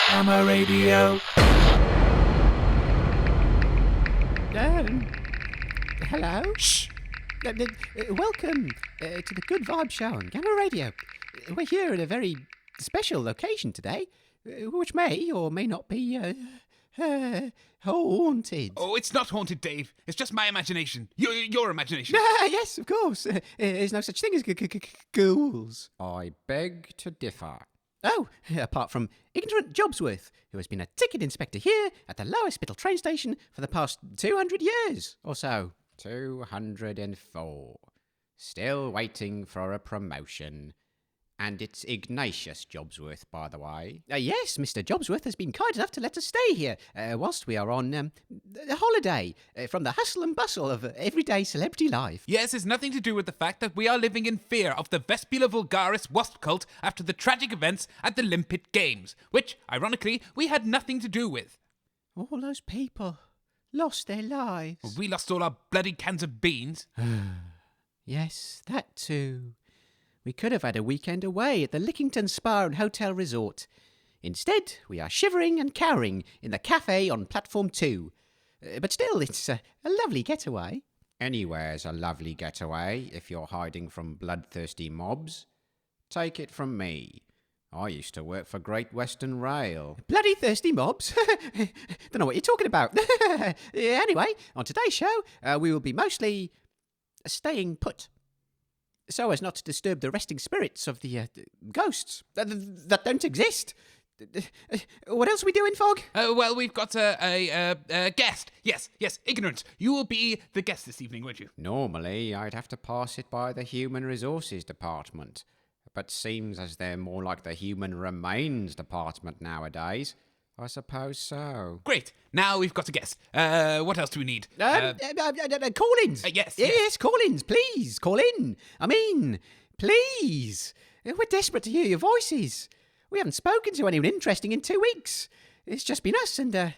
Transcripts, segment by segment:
Hammer Radio. Hello? Shh! Welcome to the Good Vibe Show on Gamma Radio. We're here at a very special location today, which may or may not be haunted. Oh, it's not haunted, Dave. It's just my imagination. Your imagination. Yes, of course. There's no such thing as ghouls. I beg to differ. Oh, apart from ignorant Jobsworth, who has been a ticket inspector here at the Lower Spittle train station for the past 200 years or so. 204. Still waiting for a promotion. And it's Ignatius Jobsworth, by the way. Yes, Mr. Jobsworth has been kind enough to let us stay here whilst we are on a holiday from the hustle and bustle of everyday celebrity life. Yes, it's nothing to do with the fact that we are living in fear of the Vespula vulgaris wasp cult after the tragic events at the Limpet Games, which, ironically, we had nothing to do with. All those people lost their lives. We lost all our bloody cans of beans. Yes, that too. We could have had a weekend away at the Lickington Spa and Hotel Resort. Instead, we are shivering and cowering in the cafe on Platform 2. But still, it's a lovely getaway. Anywhere's a lovely getaway if you're hiding from bloodthirsty mobs. Take it from me. I used to work for Great Western Rail. Bloody thirsty mobs? Don't know what you're talking about. Anyway, on today's show, we will be mostly staying put, so as not to disturb the resting spirits of the ghosts that don't exist. What else are we doing, Fog? Well, we've got a guest. Yes, Ignorant. You will be the guest this evening, won't you? Normally, I'd have to pass it by the Human Resources Department, but seems as they're more like the Human Remains Department nowadays. I suppose so. Great. Now we've got a guest. What else do we need? Call-ins. Yes, call-ins, please. Call in. I mean, please. We're desperate to hear your voices. We haven't spoken to anyone interesting in 2 weeks. It's just been us and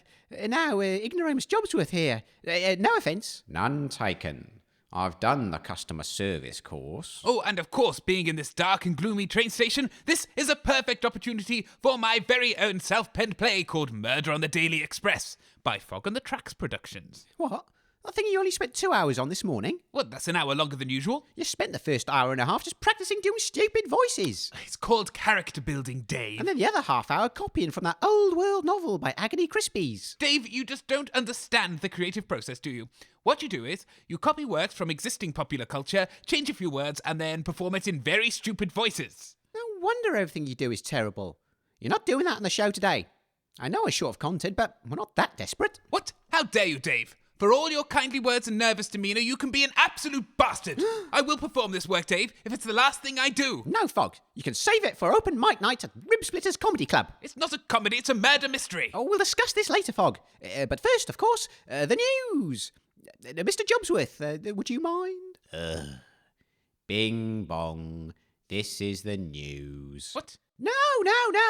now Ignoramus Jobsworth here. No offence. None taken. I've done the customer service course. Oh, and of course, being in this dark and gloomy train station, this is a perfect opportunity for my very own self-penned play called Murder on the Daily Express by Fog on the Tracks Productions. What? I think you only spent 2 hours on this morning. Well, that's an hour longer than usual. You spent the first hour and a half just practising doing stupid voices. It's called character building, Dave. And then the other half hour copying from that old world novel by Agony Crispies. Dave, you just don't understand the creative process, do you? What you do is, you copy works from existing popular culture, change a few words, and then perform it in very stupid voices. No wonder everything you do is terrible. You're not doing that on the show today. I know we're short of content, but we're not that desperate. What? How dare you, Dave? For all your kindly words and nervous demeanour, you can be an absolute bastard. I will perform this work, Dave, if it's the last thing I do. No, Fog. You can save it for open mic night at Rib Splitters Comedy Club. It's not a comedy, it's a murder mystery. Oh, we'll discuss this later, Fog. But first, of course, the news. Mr. Jobsworth, would you mind? Bing bong. This is the news. What? No.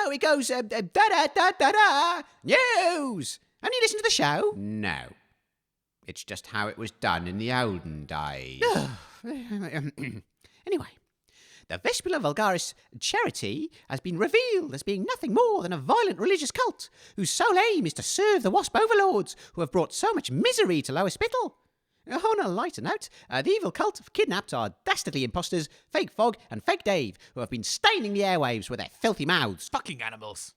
It goes da-da-da-da-da. News. Have you listened to the show? No. It's just how it was done in the olden days. Anyway, the Vespula Vulgaris charity has been revealed as being nothing more than a violent religious cult whose sole aim is to serve the wasp overlords who have brought so much misery to Lower Spittle. On a lighter note, the evil cult have kidnapped our dastardly imposters, Fake Fog and Fake Dave, who have been staining the airwaves with their filthy mouths. Fucking animals.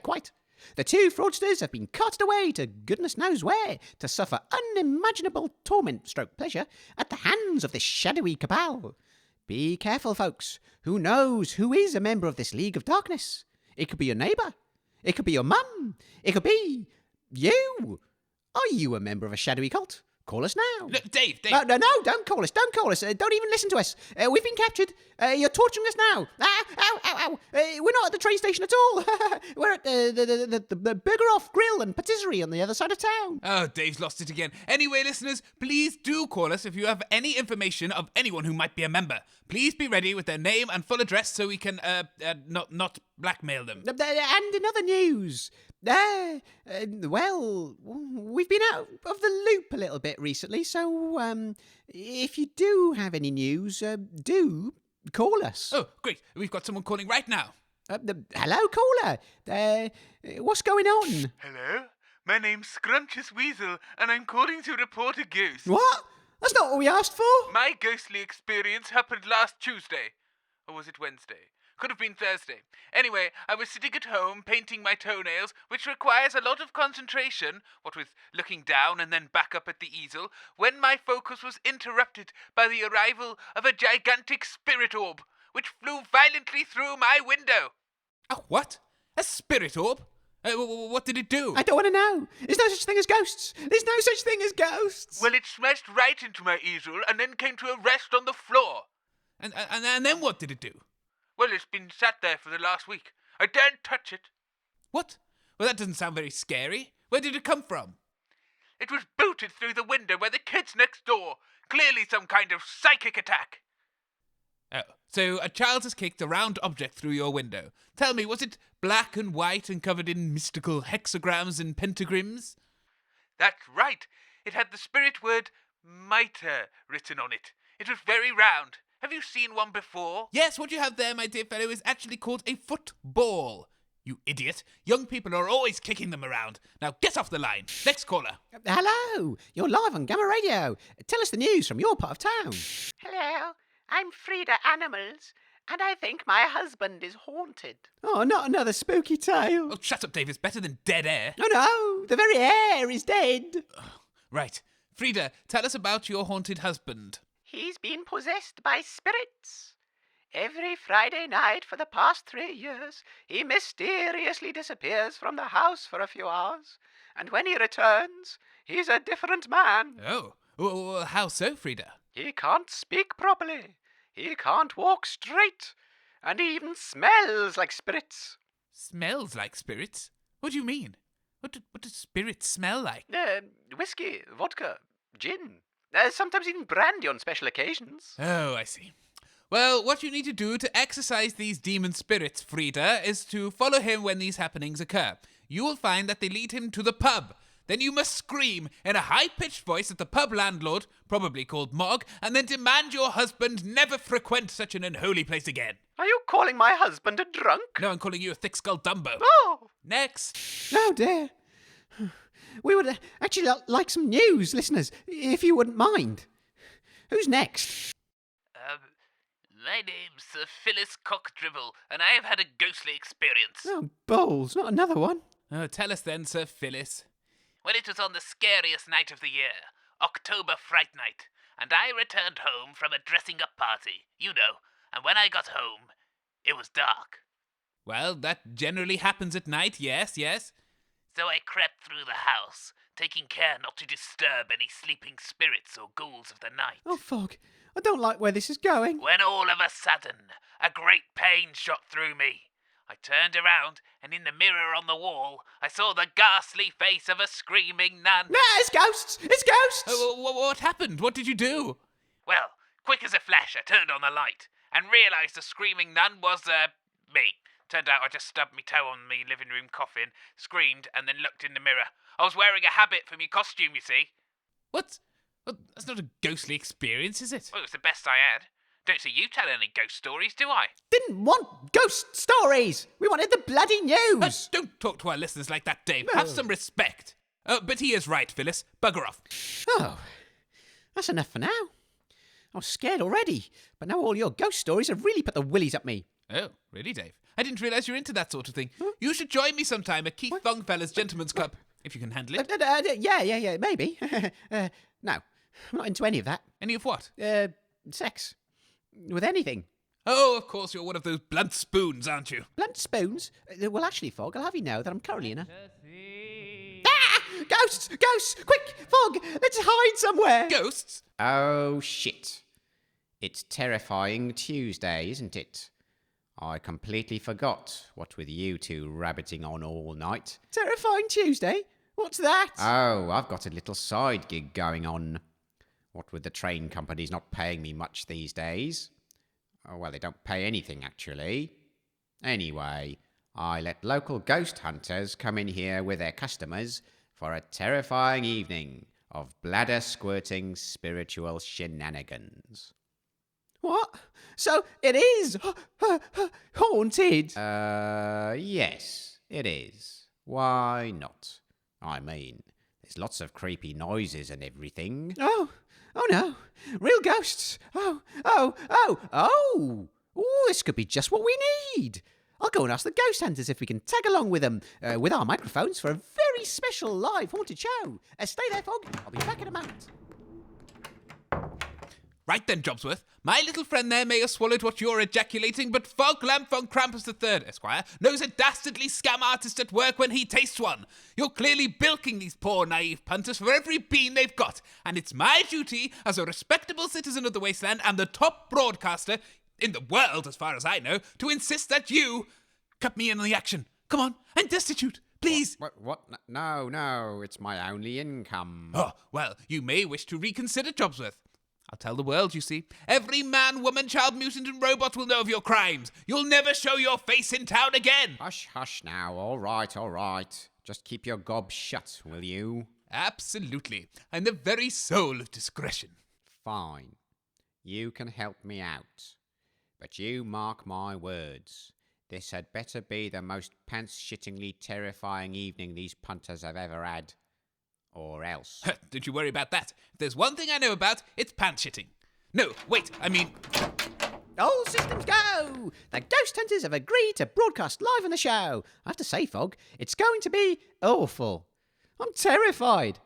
Quite. The two fraudsters have been carted away to goodness knows where to suffer unimaginable torment stroke pleasure at the hands of this shadowy cabal. Be careful, folks. Who knows who is a member of this League of Darkness? It could be your neighbour. It could be your mum. It could be you. Are you a member of a shadowy cult? Call us now. Look, Dave. No, don't call us. Don't even listen to us. We've been captured. You're torturing us now. Ow. We're not at the train station at all. We're at the Burger Off Grill and Patisserie on the other side of town. Oh, Dave's lost it again. Anyway, listeners, please do call us if you have any information of anyone who might be a member. Please be ready with their name and full address so we can not blackmail them. And in other news, well, we've been out of the loop a little bit recently, so if you do have any news, do call us. Oh, great. We've got someone calling right now. Hello, caller. What's going on? Hello? My name's Scrumptious Weasel, and I'm calling to report a ghost. What? That's not what we asked for. My ghostly experience happened last Tuesday. Or was it Wednesday? Could have been Thursday. Anyway, I was sitting at home painting my toenails, which requires a lot of concentration, what with looking down and then back up at the easel, when my focus was interrupted by the arrival of a gigantic spirit orb, which flew violently through my window. Oh, what? A spirit orb? What did it do? I don't want to know. There's no such thing as ghosts. There's no such thing as ghosts. Well, it smashed right into my easel and then came to a rest on the floor. And then what did it do? Well, it's been sat there for the last week. I daren't touch it. What? Well, that doesn't sound very scary. Where did it come from? It was booted through the window by the kids next door. Clearly some kind of psychic attack. Oh, so a child has kicked a round object through your window. Tell me, was it black and white and covered in mystical hexagrams and pentagrams? That's right. It had the spirit word mitre written on it. It was very round. Have you seen one before? Yes, what you have there, my dear fellow, is actually called a football. You idiot. Young people are always kicking them around. Now get off the line. Next caller. Hello. You're live on Gamma Radio. Tell us the news from your part of town. Hello, I'm Frida Animals, and I think my husband is haunted. Oh, not another spooky tale. Oh, shut up, Dave. It's better than dead air. Oh, no. The very air is dead. Right. Frida, tell us about your haunted husband. He's been possessed by spirits. Every Friday night for the past 3 years, he mysteriously disappears from the house for a few hours, and when he returns, he's a different man. Oh, well, how so, Frida? He can't speak properly, he can't walk straight, and he even smells like spirits. Smells like spirits? What do you mean? What do spirits smell like? Whiskey, vodka, gin. Sometimes even brandy on special occasions. Oh, I see. Well, what you need to do to exorcise these demon spirits, Frida, is to follow him when these happenings occur. You will find that they lead him to the pub. Then you must scream in a high-pitched voice at the pub landlord, probably called Mog, and then demand your husband never frequent such an unholy place again. Are you calling my husband a drunk? No, I'm calling you a thick-skulled Dumbo. Oh! Next. Oh, dear. We would actually like some news, listeners, if you wouldn't mind. Who's next? My name's Sir Phyllis Cockdribble, and I have had a ghostly experience. Oh, balls, not another one. Tell us then, Sir Phyllis. Well, it was on the scariest night of the year, October Fright Night, and I returned home from a dressing-up party, you know, and when I got home, it was dark. Well, that generally happens at night, yes. So I crept through the house, taking care not to disturb any sleeping spirits or ghouls of the night. Oh, fog. I don't like where this is going. When all of a sudden, a great pain shot through me. I turned around, and in the mirror on the wall, I saw the ghastly face of a screaming nun. No, it's ghosts! It's ghosts! What happened? What did you do? Well, quick as a flash, I turned on the light, and realised the screaming nun was, me. Turned out I just stubbed me toe on me living room coffin, screamed, and then looked in the mirror. I was wearing a habit for me costume, you see. What? Well, that's not a ghostly experience, is it? Well, it was the best I had. Don't see you tell any ghost stories, do I? Didn't want ghost stories! We wanted the bloody news! Don't talk to our listeners like that, Dave. Have some respect. But he is right, Phyllis. Bugger off. Oh, that's enough for now. I was scared already, but now all your ghost stories have really put the willies up me. Oh, really, Dave? I didn't realise you're into that sort of thing. Huh? You should join me sometime at Keith Thongfeller's Gentleman's Club, if you can handle it. Yeah, maybe. No, I'm not into any of that. Any of what? Sex. With anything. Oh, of course, you're one of those blunt spoons, aren't you? Blunt spoons? Well, actually, Fog, I'll have you know that I'm currently in a... Ah! Ghosts! Ghosts! Quick! Fog! Let's hide somewhere! Ghosts? Oh, shit. It's terrifying Tuesday, isn't it? I completely forgot, what with you two rabbiting on all night. Terrifying Tuesday? What's that? Oh, I've got a little side gig going on. What with the train companies not paying me much these days. Oh, well, they don't pay anything, actually. Anyway, I let local ghost hunters come in here with their customers for a terrifying evening of bladder-squirting spiritual shenanigans. What? So it is haunted? Yes, it is. Why not? I mean, there's lots of creepy noises and everything. Oh no. Real ghosts. Oh, this could be just what we need. I'll go and ask the ghost hunters if we can tag along with them with our microphones for a very special live haunted show. Stay there, Fog. I'll be back in a moment. Right then, Jobsworth. My little friend there may have swallowed what you're ejaculating, but Fog Lamp von Krampus III, Esquire, knows a dastardly scam artist at work when he tastes one. You're clearly bilking these poor naive punters for every bean they've got, and it's my duty as a respectable citizen of the wasteland and the top broadcaster in the world, as far as I know, to insist that you cut me in on the action. Come on, I'm destitute. Please. What? No, it's my only income. Oh, well, you may wish to reconsider, Jobsworth. I'll tell the world, you see. Every man, woman, child, mutant and robot will know of your crimes. You'll never show your face in town again. Hush now. All right. Just keep your gob shut, will you? Absolutely. I'm the very soul of discretion. Fine. You can help me out. But you mark my words. This had better be the most pants-shittingly terrifying evening these punters have ever had. Or else. Don't you worry about that. If there's one thing I know about, it's pants-shitting. No, wait, I mean... All systems go! The ghost hunters have agreed to broadcast live on the show. I have to say, Fog, it's going to be awful. I'm terrified.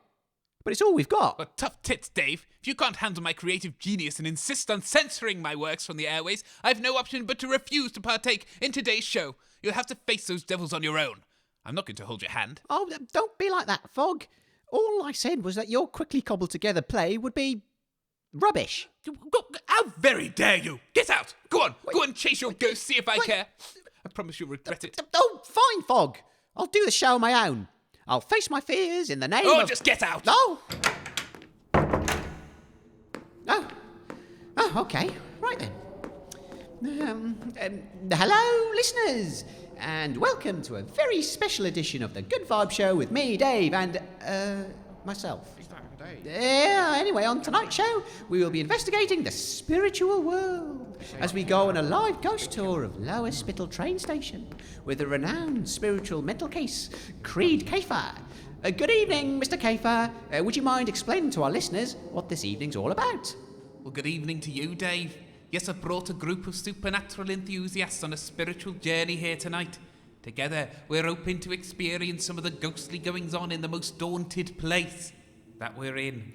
But it's all we've got. Well, tough tits, Dave. If you can't handle my creative genius and insist on censoring my works from the airways, I've no option but to refuse to partake in today's show. You'll have to face those devils on your own. I'm not going to hold your hand. Oh, don't be like that, Fog. All I said was that your quickly cobbled together play would be rubbish. How very dare you! Get out! Go on, go and chase your ghost, see if I care. I promise you'll regret it. Oh, fine, Fog. I'll do the show on my own. I'll face my fears in the name of... Oh, just get out! No! Oh, okay. Right then. Hello, listeners, and welcome to a very special edition of the Good Vibe Show with me, Dave, and, myself. Anyway, on tonight's show, we will be investigating the spiritual world as we go on a live ghost tour of Lower Spittle train station with the renowned spiritual mental case, Kreed Kafer. Good evening, Mr. Kafer. Would you mind explaining to our listeners what this evening's all about? Well, good evening to you, Dave. Yes, I've brought a group of supernatural enthusiasts on a spiritual journey here tonight. Together, we're hoping to experience some of the ghostly goings-on in the most daunted place that we're in.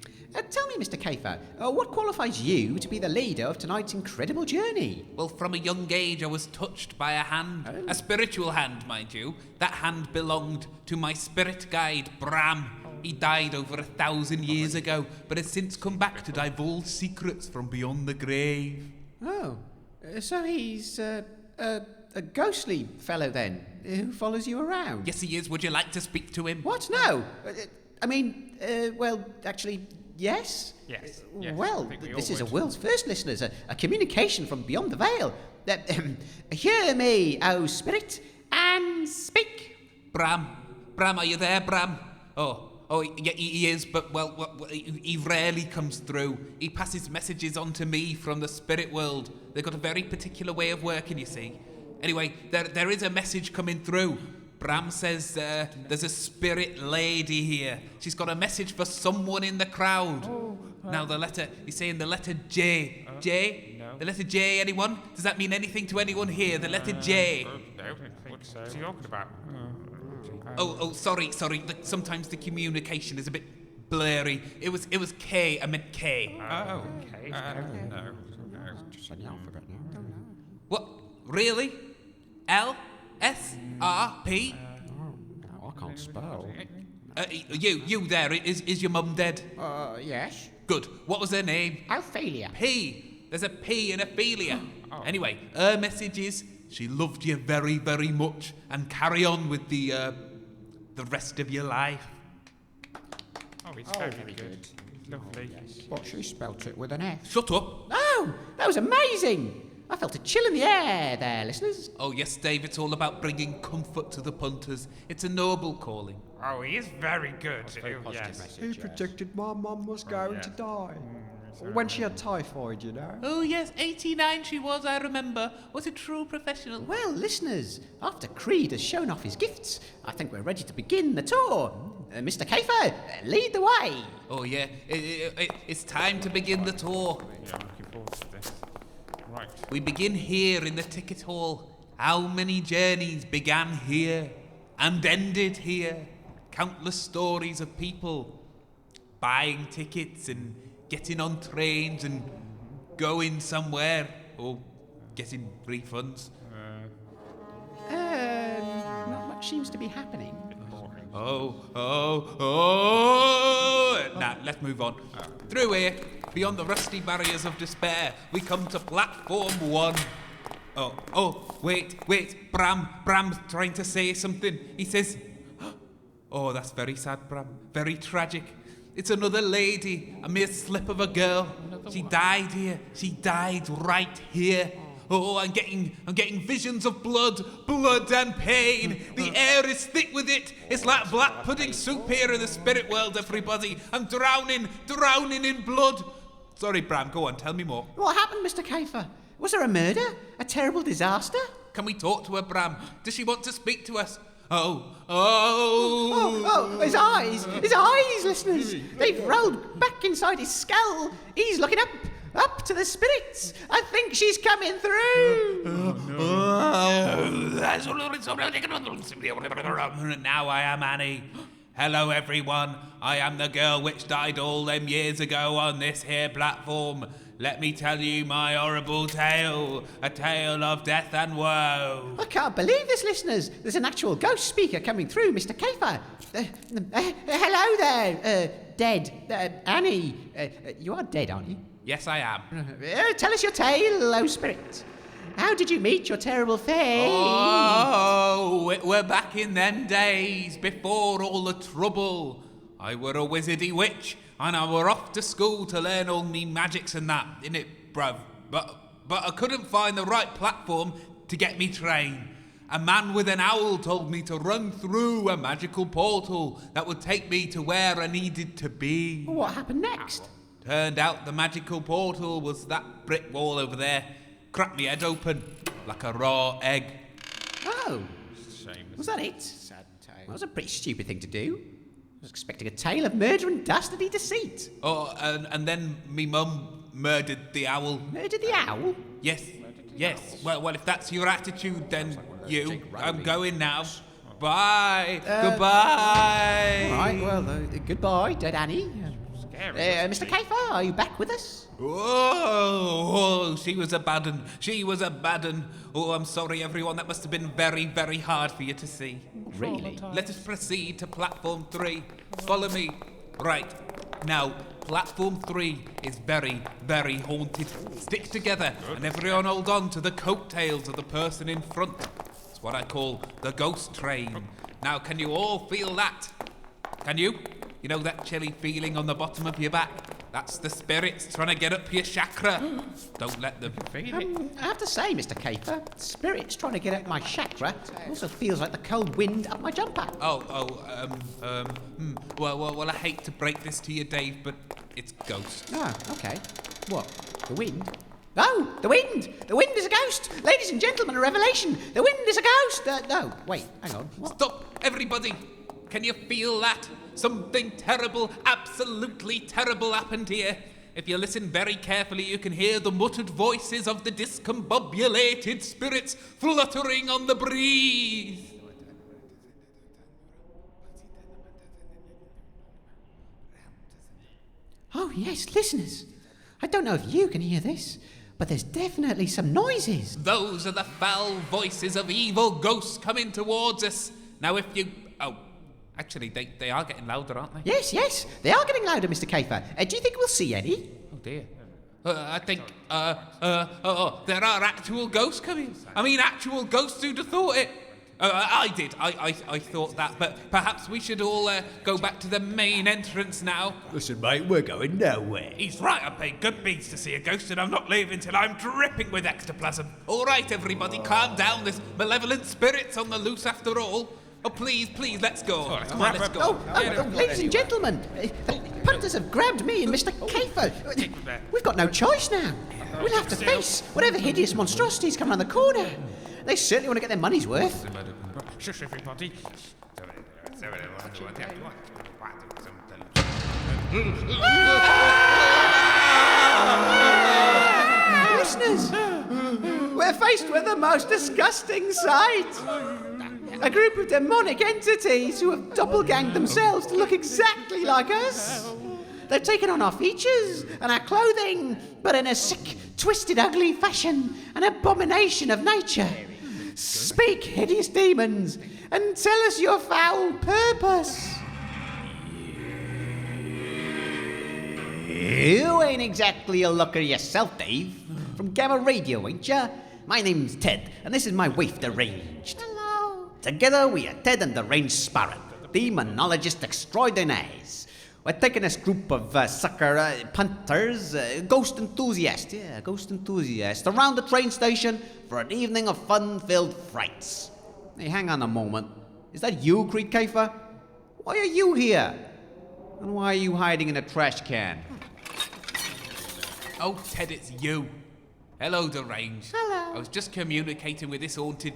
Tell me, Mr. Kafer, what qualifies you to be the leader of tonight's incredible journey? Well, from a young age, I was touched by a hand. A spiritual hand, mind you. That hand belonged to my spirit guide, Bram. He died over 1,000 years ago, but has since come back to divulge secrets from beyond the grave. Oh, so he's a ghostly fellow then, who follows you around? Yes, he is. Would you like to speak to him? What? No. Well, actually, yes. Yes. Well, this is a world's first, listeners, a communication from beyond the veil. Hear me, O spirit, and speak. Bram, are you there, Bram? Oh, yeah, he is, but, well, he rarely comes through. He passes messages on to me from the spirit world. They've got a very particular way of working, you see. Anyway, there is a message coming through. Bram says there's a spirit lady here. She's got a message for someone in the crowd. Now, he's saying the letter J. J? No. The letter J, anyone? Does that mean anything to anyone here? The letter J? What's he talking about? Sorry. Sometimes the communication is a bit blurry. It was K. I meant K. Okay. No. Just an alphabet now. What? Really? L? S? R? P? No, I can't spell. You there. Is your mum dead? Yes. Good. What was her name? Ophelia. P. There's a P in Ophelia. Anyway, her message is she loved you very, very much and carry on with the rest of your life. Oh, it's very good. Lovely. But she spelt it with an F. Shut up. Oh, that was amazing. I felt a chill in the air there, listeners. Oh, yes, Dave, it's all about bringing comfort to the punters. It's a noble calling. Oh, he is very good. Positive Yes. message. He predicted my mum was going to die. when she had typhoid, you know. Oh, yes, 89 she was, I remember. Was a true professional. Well, listeners, after Kreed has shown off his gifts, I think we're ready to begin the tour. Mr. Kafer, lead the way. Oh, yeah, it's time to begin the tour. Yeah, I'm looking forward to this. Right. We begin here in the ticket hall. How many journeys began here and ended here? Countless stories of people buying tickets and getting on trains and going somewhere or getting refunds. Not much seems to be happening. Now, let's move on. Through here, beyond the rusty barriers of despair, we come to platform 1. Wait, Bram's trying to say something. He says, oh, that's very sad, Bram. Very tragic. It's another lady, a mere slip of a girl. She died here. She died right here. Oh, I'm getting visions of blood and pain. The air is thick with it. It's like black pudding soup here in the spirit world, everybody. I'm drowning in blood. Sorry, Bram, go on, tell me more. What happened, Mr. Kafer? Was there a murder? A terrible disaster? Can we talk to her, Bram? Does she want to speak to us? Oh, his eyes, listeners. They've rolled back inside his skull. He's looking up to the spirits. I think she's coming through. Now I am Annie. Hello, everyone. I am the girl which died all them years ago on this here platform. Let me tell you my horrible tale, a tale of death and woe. I can't believe this, listeners. There's an actual ghost speaker coming through, Mr. Kafer. Hello there, dead. Annie, you are dead, aren't you? Yes, I am. Tell us your tale, Low Spirit. How did you meet your terrible fate? Oh, we're back in them days, before all the trouble. I were a wizardy witch, and I were off to school to learn all me magics and that, innit, bruv? But I couldn't find the right platform to get me train. A man with an owl told me to run through a magical portal that would take me to where I needed to be. What happened next? Turned out the magical portal was that brick wall over there. Cracked me head open like a raw egg. Oh, Shame. was that it? Sad tale. That was a pretty stupid thing to do. I was expecting a tale of murder and dastardly deceit. Oh, and then me mum murdered the owl. Murdered the owl? Yes. Well, if that's your attitude, then I'm going now. Bye. Goodbye. All right, well, goodbye, dead Annie. Scary. Mr. Kafer, are you back with us? Oh, she was a bad un. Oh, I'm sorry, everyone. That must have been very, very hard for you to see. Really? Let us proceed to platform 3. Follow me. Right. Now, platform 3 is very, very haunted. Stick together and everyone hold on to the coattails of the person in front. It's what I call the ghost train. Now, can you all feel that? Can you? You know that chilly feeling on the bottom of your back? That's the spirits trying to get up your chakra. Don't let them. I have to say, Mr. Kafer, spirits trying to get at my chakra also feels like the cold wind up my jumper. Well, I hate to break this to you, Dave, but it's ghosts. Oh, okay. What? The wind? Oh, the wind! The wind is a ghost! Ladies and gentlemen, a revelation! The wind is a ghost! No, wait, hang on. What? Stop, everybody! Can you feel that? Something terrible, absolutely terrible happened here. If you listen very carefully, you can hear the muttered voices of the discombobulated spirits fluttering on the breeze. Oh, yes, listeners. I don't know if you can hear this, but there's definitely some noises. Those are the foul voices of evil ghosts coming towards us. Now, if you... Oh, actually, they are getting louder, aren't they? Yes, they are getting louder, Mr. Kafer. Do you think we'll see any? Oh, dear. I think, there are actual ghosts coming. I mean, actual ghosts, who'd have thought it? I did. I thought that, but perhaps we should all go back to the main entrance now. Listen, mate, we're going nowhere. He's right. I paid good beans to see a ghost, and I'm not leaving till I'm dripping with ectoplasm. All right, everybody, calm down. There's malevolent spirits on the loose after all. Oh, please, let's go. Come on, let's go. Ladies and gentlemen, punters have grabbed me and Mr. Kafer. We've got no choice now. We'll have to face whatever hideous monstrosities come around the corner. They certainly want to get their money's worth. Shush, everybody. Listeners, we're faced with the most disgusting sight. A group of demonic entities who have doppelganged themselves to look exactly like us. They've taken on our features and our clothing, but in a sick, twisted, ugly fashion, an abomination of nature. Speak, hideous demons, and tell us your foul purpose. You ain't exactly a looker yourself, Dave. From Gamma Radio, ain't ya? My name's Ted, and this is my wife, Deranged. Hello. Together we are Ted and Deranged Sparrow, demonologists extraordinaires. We're taking this group of sucker punters, ghost enthusiasts, around the train station for an evening of fun-filled frights. Hey, hang on a moment. Is that you, Kreed Kafer? Why are you here? And why are you hiding in a trash can? Oh, Ted, it's you. Hello, Deranged. Hello. I was just communicating with this haunted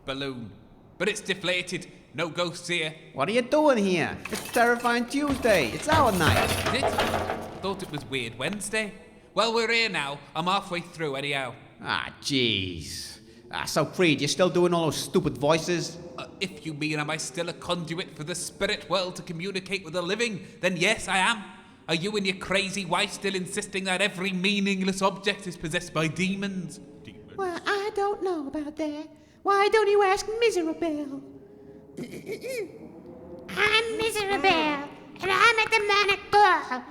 balloon. But it's deflated. No ghosts here. What are you doing here? It's Terrifying Tuesday. It's our night. Is it? Thought it was Weird Wednesday. Well, we're here now. I'm halfway through anyhow. Ah, jeez. So, Kreed, you're still doing all those stupid voices? If you mean am I still a conduit for the spirit world to communicate with the living, then yes, I am. Are you and your crazy wife still insisting that every meaningless object is possessed by demons? Well, I don't know about that. Why don't you ask Miserable? I'm Miserable, and I'm a demonic girl.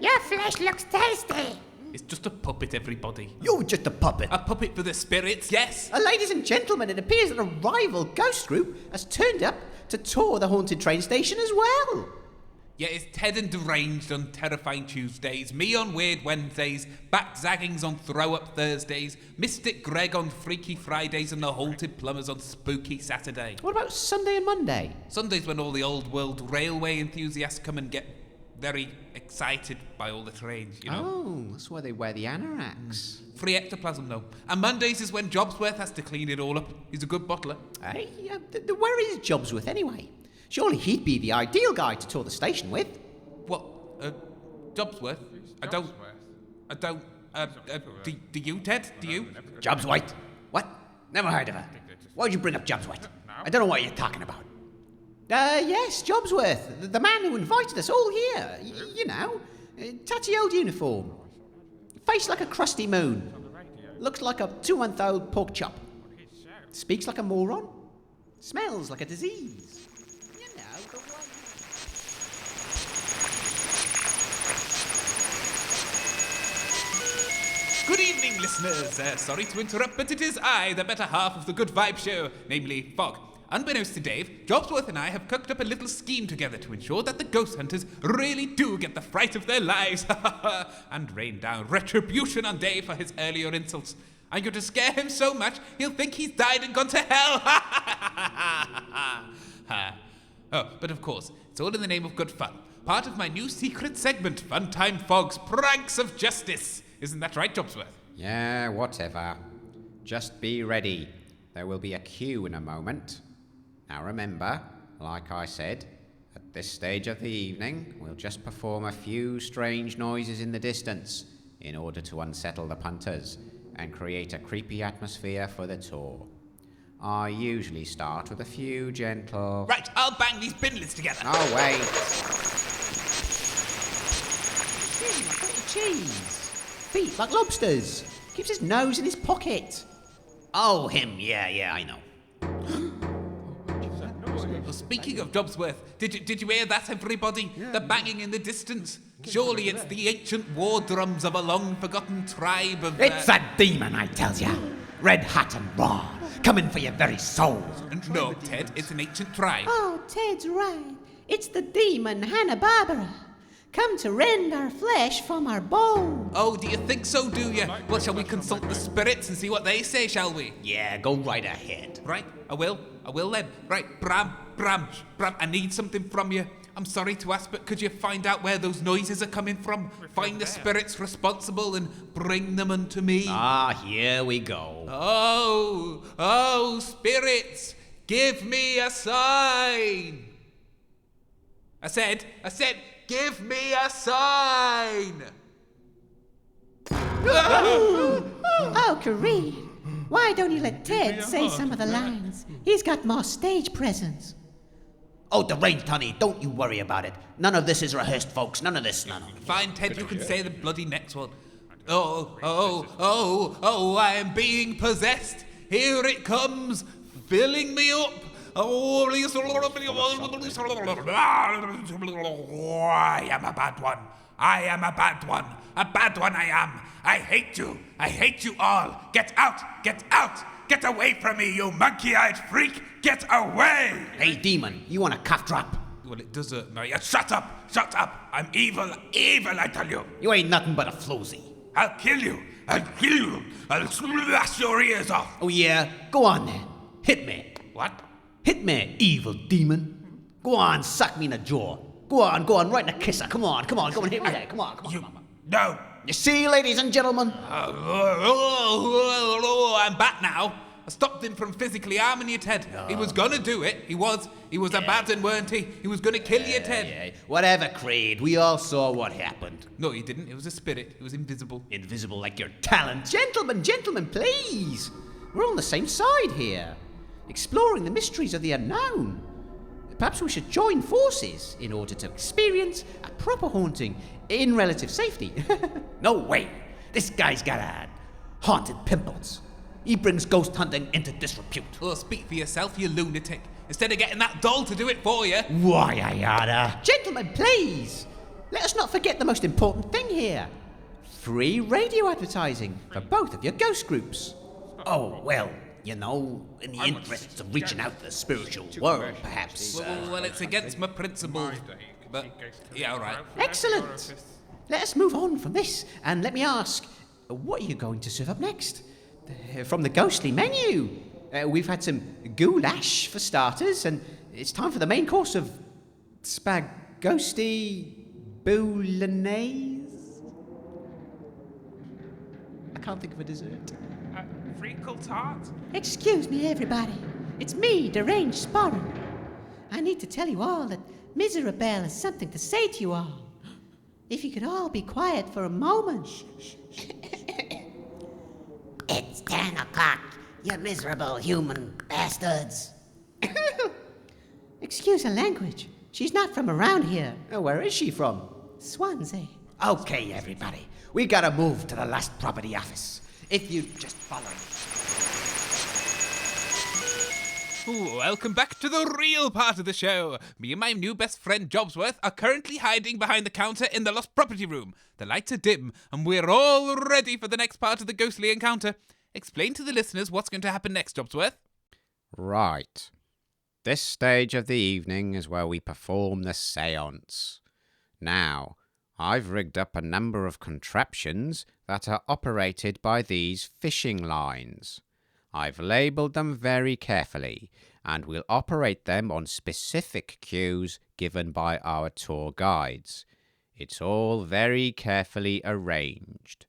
Your flesh looks tasty. It's just a puppet, everybody. You're just a puppet. A puppet for the spirits, yes. Ladies and gentlemen, it appears that a rival ghost group has turned up to tour the haunted train station as well. Yeah, it's Ted and Deranged on Terrifying Tuesdays, me on Weird Wednesdays, Back Zaggings on Throw Up Thursdays, Mystic Greg on Freaky Fridays, and the Haunted Plumbers on Spooky Saturday. What about Sunday and Monday? Sunday's when all the old world railway enthusiasts come and get very excited by all the trains, you know. Oh, that's why they wear the anoraks. Free ectoplasm, though. And Mondays is when Jobsworth has to clean it all up. He's a good bottler. Hey, where is Jobsworth anyway? Surely he'd be the ideal guy to tour the station with. What? Jobsworth? I don't. Do you, Ted? Do you? Jobsworth? What? Never heard of her. Why'd you bring up Jobsworth? I don't know what you're talking about. Yes, Jobsworth, the man who invited us all here. You know, tatty old uniform. Face like a crusty moon. Looks like a 2-month-old pork chop. Speaks like a moron. Smells like a disease. You know, the one... Good evening, listeners. Sorry to interrupt, but it is I, the better half of the Good Vibe Show, namely Fog. Unbeknownst to Dave, Jobsworth and I have cooked up a little scheme together to ensure that the ghost hunters really do get the fright of their lives and rain down retribution on Dave for his earlier insults. I'm going to scare him so much he'll think he's died and gone to hell. Oh, but of course, it's all in the name of good fun. Part of my new secret segment, Funtime Fog's Pranks of Justice. Isn't that right, Jobsworth? Yeah, whatever. Just be ready. There will be a queue in a moment. Now remember, like I said, at this stage of the evening, we'll just perform a few strange noises in the distance in order to unsettle the punters and create a creepy atmosphere for the tour. I usually start with a few gentle... Right, I'll bang these bin lids together. Oh, wait. Skin like bit of cheese. Feet like lobsters. Keeps his nose in his pocket. Oh, him. Yeah, I know. Well, speaking of Jobsworth, did you hear that, everybody? The banging in the distance. Surely it's the ancient war drums of a long-forgotten tribe of... It's a demon, I tells ya. Red hot and raw. Coming for your very soul. No, Ted, it's an ancient tribe. Oh, Ted's right. It's the demon Hanna-Barbera. Come to rend our flesh from our bones. Oh, do you think so, do you? Well, shall we consult the spirits and see what they say, shall we? Yeah, go right ahead. Right, I will then. Right, Bram, I need something from you. I'm sorry to ask, but could you find out where those noises are coming from? Find the spirits responsible and bring them unto me. Ah, here we go. Oh, spirits, give me a sign. I said, give me a sign. Oh, Kreed, why don't you let Ted say some of the lines? He's got more stage presence. Oh, deranged, honey, don't you worry about it. None of this is rehearsed, folks. None of this. Fine, Ted, you can say the bloody next one. Oh, I am being possessed. Here it comes, filling me up. Oh, I am a bad one. I am a bad one. A bad one I am. I hate you. I hate you all. Get out. Get out. Get away from me, you monkey-eyed freak. Get away. Hey, demon, you want a cough drop? Well, it does hurt now. Yeah, shut up. Shut up. I'm evil, I tell you. You ain't nothing but a floozy. I'll kill you. I'll kill you. I'll slash your ears off. Oh, yeah? Go on, then. Hit me. What? Hit me, evil demon. Go on, suck me in the jaw. Go on, right in the kisser. Come on, hit me there. Come on. No. You see, ladies and gentlemen? I'm back now. I stopped him from physically harming you, Ted. He was gonna do it. He was a bad one, weren't he? He was gonna kill you, Ted. Yeah. Whatever, Kreed. We all saw what happened. No, he didn't. It was a spirit. It was invisible. Invisible like your talent. Gentlemen, please. We're on the same side here. Exploring the mysteries of the unknown. Perhaps we should join forces in order to experience a proper haunting in relative safety. No way. This guy's got a haunted pimples. He brings ghost hunting into disrepute. Oh, speak for yourself, you lunatic. Instead of getting that doll to do it for you. Why, I oughta. Gentlemen, please. Let us not forget the most important thing here. Free radio advertising for both of your ghost groups. Oh, well, you know, in the interests of reaching out to the spiritual world, perhaps. Well, it's against my principles. But, yeah, all right. Excellent. Let us move on from this, and let me ask, what are you going to serve up next? From the ghostly menu. We've had some goulash for starters, and it's time for the main course of spaghetti bolognese. I can't think of a dessert. Treacle tart? Excuse me, everybody. It's me, deranged Sporran. I need to tell you all that Miserabelle has something to say to you all. If you could all be quiet for a moment. It's 10 o'clock, you miserable human bastards. Excuse her language. She's not from around here. Where is she from? Swansea. Okay, everybody. We gotta move to the last property office. If you just follow me. Ooh, welcome back to the real part of the show. Me and my new best friend Jobsworth are currently hiding behind the counter in the lost property room. The lights are dim, and we're all ready for the next part of the ghostly encounter. Explain to the listeners what's going to happen next, Jobsworth. Right. This stage of the evening is where we perform the séance. Now, I've rigged up a number of contraptions that are operated by these fishing lines. I've labelled them very carefully, and we'll operate them on specific cues given by our tour guides. It's all very carefully arranged.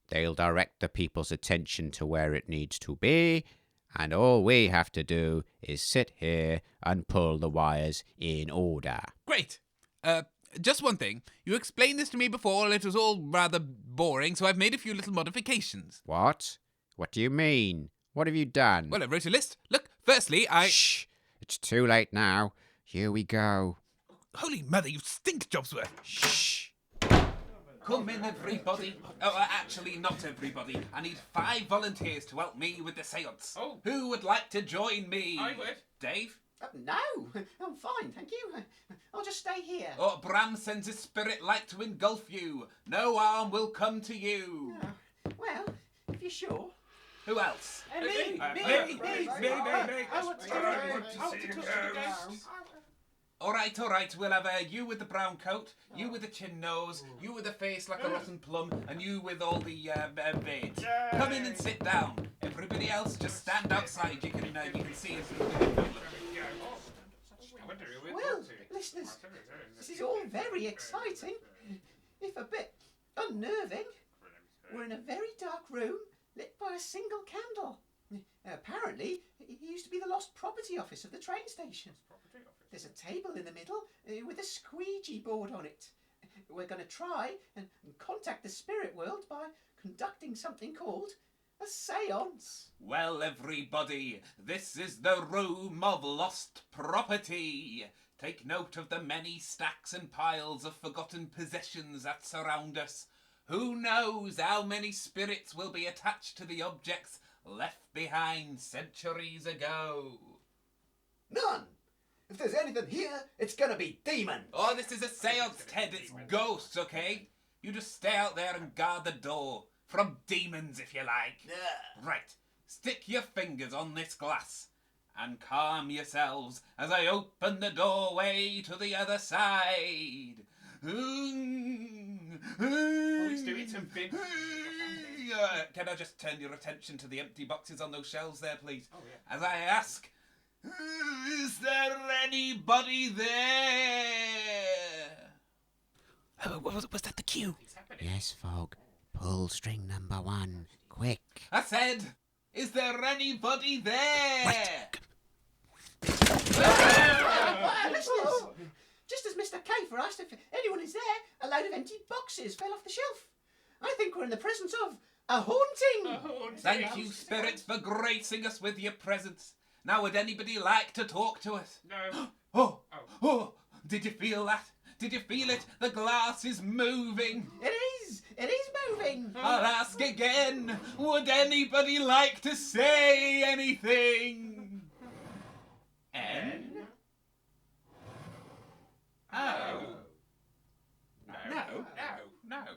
They'll direct the people's attention to where it needs to be, and all we have to do is sit here and pull the wires in order. Great. Just one thing. You explained this to me before, and it was all rather boring, so I've made a few little modifications. What? What do you mean? What have you done? Well, I wrote a list. Look, firstly, Shh! It's too late now. Here we go. Holy mother, you stink, Jobsworth. Shh! Come in, everybody. Oh, actually, not everybody. I need 5 volunteers to help me with the séance. Oh. Who would like to join me? I would. Dave? No, I'm fine, thank you. I'll just stay here. Oh, Bram sends his spirit light to engulf you. No harm will come to you. Well, if you're sure. Who else? Me. I want to see a ghost. All right. We'll have you with the brown coat, you with the chin nose, you with a face like a rotten plum, and you with all the veins. Come in and sit down. Everybody else, just stand outside. You can see us. Well, listeners, this is all very exciting, if a bit unnerving. We're in a very dark room, lit by a single candle. Apparently, it used to be the lost property office of the train station. There's a table in the middle with a squeegee board on it. We're going to try and contact the spirit world by conducting something called a séance. Well, everybody, this is the room of lost property. Take note of the many stacks and piles of forgotten possessions that surround us. Who knows how many spirits will be attached to the objects left behind centuries ago? None! If there's anything here, it's gonna be demons! Oh, this is a seance, Ted. It's ghosts, okay? You just stay out there and guard the door. From demons, if you like. Yeah. Right. Stick your fingers on this glass and calm yourselves as I open the doorway to the other side. Please do it and bin. Can I just turn your attention to the empty boxes on those shelves there, please? Oh, yeah. As I ask, is there anybody there? Was that the cue? Yes, Fog. Pull string number 1, quick. I said, is there anybody there? Right. Listeners, just as Mr. Kafer asked if anyone is there, a load of empty boxes fell off the shelf. I think we're in the presence of a haunting. Thank you, spirits, for gracing us with your presence. Now, would anybody like to talk to us? No. Oh, did you feel that? Did you feel it? The glass is moving. It is moving. I'll ask again. Would anybody like to say anything? N? Oh. No. That's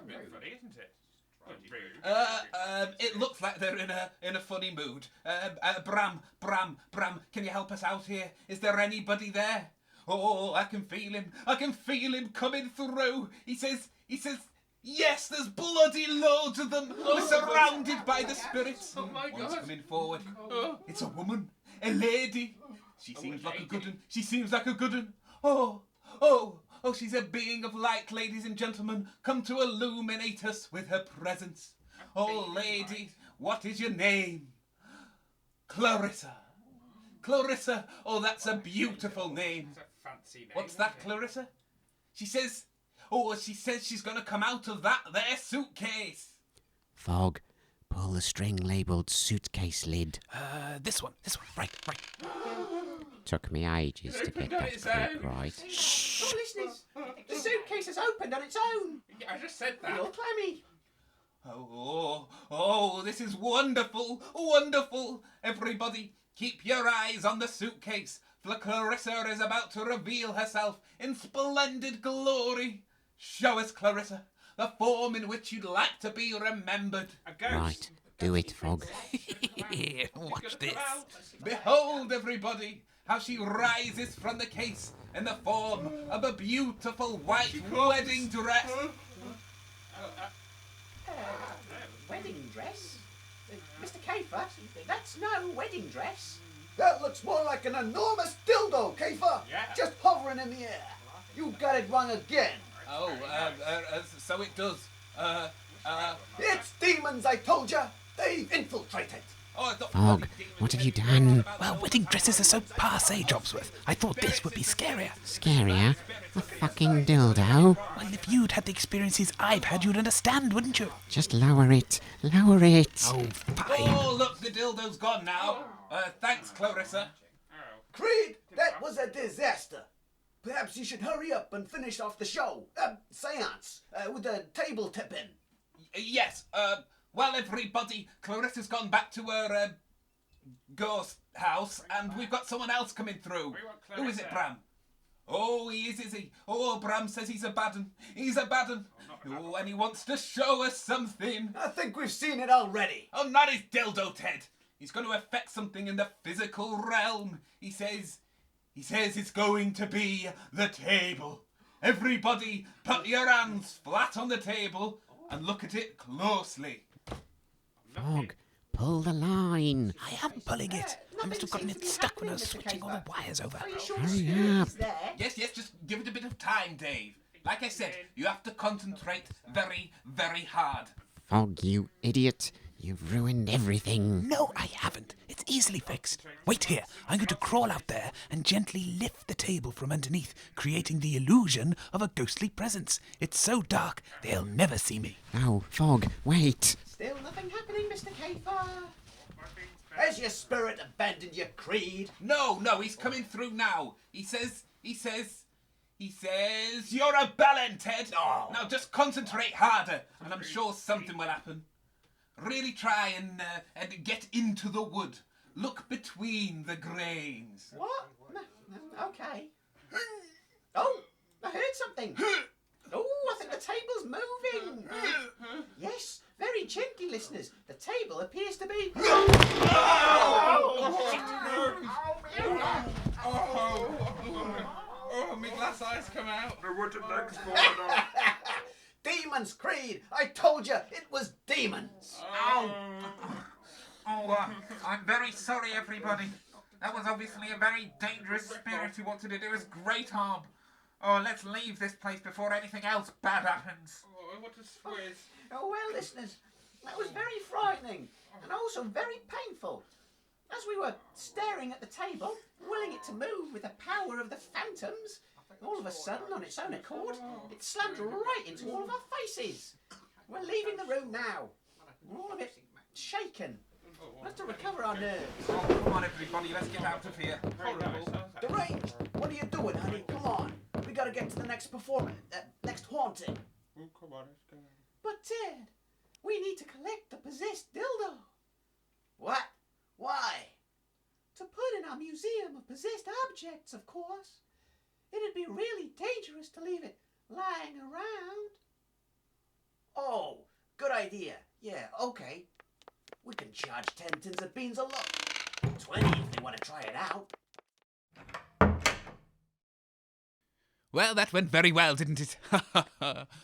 really funny, isn't it? It looks like they're in a funny mood. Bram, can you help us out here? Is there anybody there? Oh, I can feel him. I can feel him coming through. He says, yes, there's bloody loads of them. We're surrounded by the spirits. Oh my One's God. coming forward. Oh. It's a woman, a lady. She seems like a good one. She seems like a good one. Oh, she's a being of light, ladies and gentlemen, come to illuminate us with her presence. Oh, lady, what is your name? Clarissa. Oh, that's a beautiful name. It's a fancy name. What's that, Clarissa? She says she's going to come out of that there suitcase. Fog, pull the string labelled suitcase lid. This one, right. Took me ages to get that clip right. Oh, listeners, the suitcase has opened on its own. Yeah, I just said that. You're clammy. Oh, this is wonderful. Everybody, keep your eyes on the suitcase, for Clarissa is about to reveal herself in splendid glory. Show us, Clarissa, the form in which you'd like to be remembered. A ghost. Right, do it, Fog. Watch this. Behold, everybody, how she rises from the case in the form of a beautiful white wedding dress. Wedding dress? Mr. Kafer, that's no wedding dress. That looks more like an enormous dildo, Kafer! Yeah. Just hovering in the air. You got it wrong again. So it does. It's demons, I told ya! They've infiltrated. Fog, what have you done? Well, wedding dresses are so passé, Jobsworth. I thought this would be scarier. Scarier? A fucking dildo? Well, if you'd had the experiences I've had, you'd understand, wouldn't you? Just lower it. Lower it. Oh, fine. Oh, look, the dildo's gone now. Thanks, Clarissa. Kreed, that was a disaster. Perhaps you should hurry up and finish off the show. Seance, with the table tipping. Yes, well, everybody, Clarissa's gone back to her, ghost house, and we've got someone else coming through. Who is it, Bram? Oh, he is he? Oh, Bram says he's a bad un. He's a bad un. Oh, and he wants to show us something. I think we've seen it already. Oh, not his dildo, Ted. He's going to affect something in the physical realm. He says it's going to be the table. Everybody, put your hands flat on the table and look at it closely. Fog, pull the line. I am pulling it. I must have gotten it stuck when I was switching all the wires over. Are you sure Hurry up. Spirit's there? Yes, just give it a bit of time, Dave. Like I said, you have to concentrate very, very hard. Fog, you idiot. You've ruined everything. No, I haven't. It's easily fixed. Wait here. I'm going to crawl out there and gently lift the table from underneath, creating the illusion of a ghostly presence. It's so dark, they'll never see me. No, Fog, wait. Still nothing happening, Mr. Kafer. Has your spirit abandoned your creed? No, he's coming through now. He says, you're a bellend, Ted. Oh. Now just concentrate harder, and I'm sure something will happen. Really try and get into the wood. Look between the grains. What? No, okay. Oh, I heard something. Oh, I think the table's moving. Yes, very gently, listeners. The table appears to be... Oh, my glass eyes come out. Demons, Kreed! I told you it was demons! I'm very sorry, everybody. That was obviously a very dangerous spirit who wanted to do us great harm. Oh, let's leave this place before anything else bad happens. Oh, what a squiz. Oh, well, listeners, that was very frightening and also very painful. As we were staring at the table, willing it to move with the power of the phantoms, all of a sudden, on its own accord, it slammed right into all of our faces. We're leaving the room now. We're all a bit shaken. We'll have to recover our nerves. Oh, come on, everybody, let's get out of here. Horrible. Deranged, what are you doing, honey? Come on. We gotta get to the next performance, next haunting. Oh, come on, let's go. But Ted, we need to collect the possessed dildo. What? Why? To put in our museum of possessed objects, of course. It'd be really dangerous to leave it lying around. Oh, good idea. Yeah, okay. We can charge 10 tins of beans a load. 20 if they want to try it out. Well, that went very well, didn't it?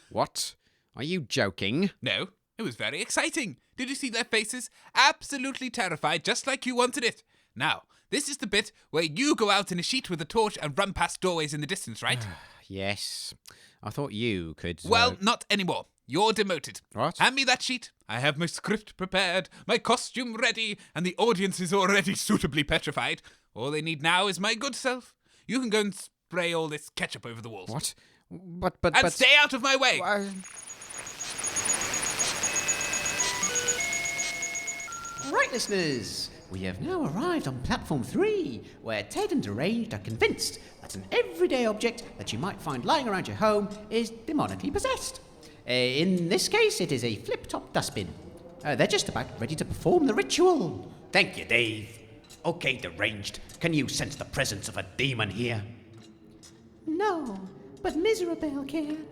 What? Are you joking? No, it was very exciting. Did you see their faces? Absolutely terrified, just like you wanted it. Now, this is the bit where you go out in a sheet with a torch and run past doorways in the distance, right? Yes. I thought you could... Well, not anymore. You're demoted. What? Hand me that sheet. I have my script prepared, my costume ready, and the audience is already suitably petrified. All they need now is my good self. You can go and spray all this ketchup over the walls. What? And stay out of my way! Right, listeners, we have now arrived on platform 3, where Ted and Deranged are convinced that an everyday object that you might find lying around your home is demonically possessed. In this case, it is a flip-top dustbin. They're just about ready to perform the ritual. Thank you, Dave. Okay, Deranged. Can you sense the presence of a demon here? No, but Miserabelle can.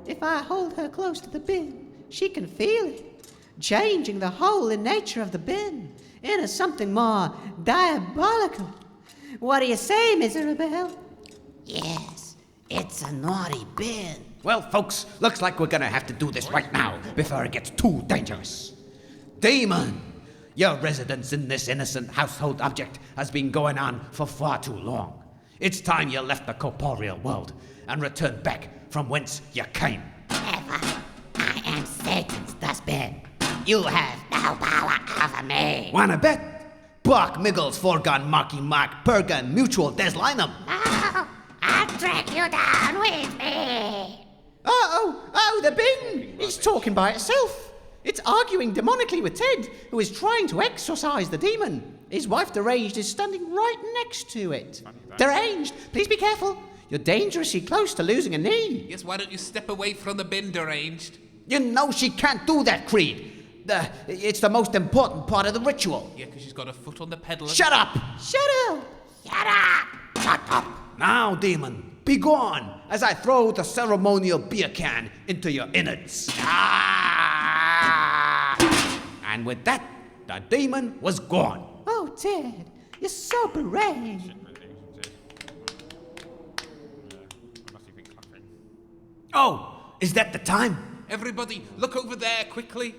If I hold her close to the bin, she can feel it, changing the whole nature of the bin into something more diabolical. What do you say, Miserabelle? Yes, it's a naughty bin. Well, folks, looks like we're gonna have to do this right now before it gets too dangerous. Demon, your residence in this innocent household object has been going on for far too long. It's time you left the corporeal world and returned back from whence you came. Never. I am Satan's dustbin. You have no power over me. Wanna bet? Bark Miggles, Forgon, Marky Mark, Pergan, Mutual, Deslinum. No, I'll drag you down with me. Oh, the bin! It's talking by itself. It's arguing demonically with Ted, who is trying to exorcise the demon. His wife, Deranged, is standing right next to it. Deranged, please be careful. You're dangerously close to losing a knee. Yes, why don't you step away from the bin, Deranged? You know she can't do that, Kreed. It's the most important part of the ritual. Yeah, because she's got a foot on the pedal. Shut up! Shut up! Shut up! Shut up! Now, demon, be gone as I throw the ceremonial beer can into your innards. And with that, the demon was gone. Oh, Ted, you're so brave. Oh, is that the time? Everybody, look over there quickly.